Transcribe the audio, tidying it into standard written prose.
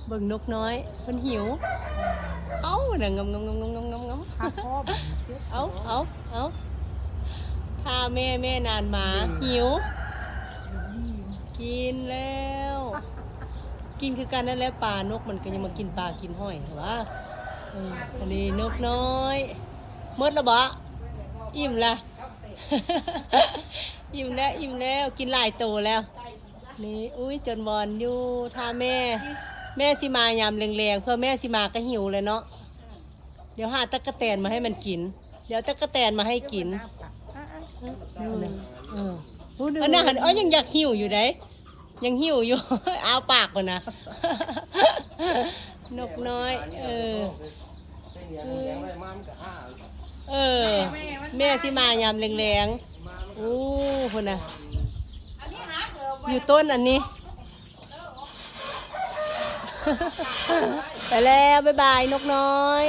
เบิ่งนกน้อยมันหิวเอ้าน่ะงำข้าพ่อ เอาถ้าแม่นานมาหิวกินแล้วกินคือกันนั่นแหละปลานกมันก็ยังมากินปลากินหอยเหรอวะอันนี้นกน้อยหมดแล้วบ่อิ่มละ อิ่มแล้วกินหลายโตแล้วนี่อุ้ยจนบอลอยู่ถ้าแม่สิมายามแรงๆเพื่อแม่สิมาก็หิวเลยเนาะเดี๋ยวหาตะกะแตนมาให้มันกินเดี๋ยวตะกะแตนมาให้กินอันนั้นยังอยากหิวอยู่เด้ยังหิวอยู่ เอาปากก่อนนะ นกน้อยแม่ที่มายามแรงๆอู้คนน่ะอยู่ต้นอันนี้ ไปแล้วบ๊ายบายนกน้อย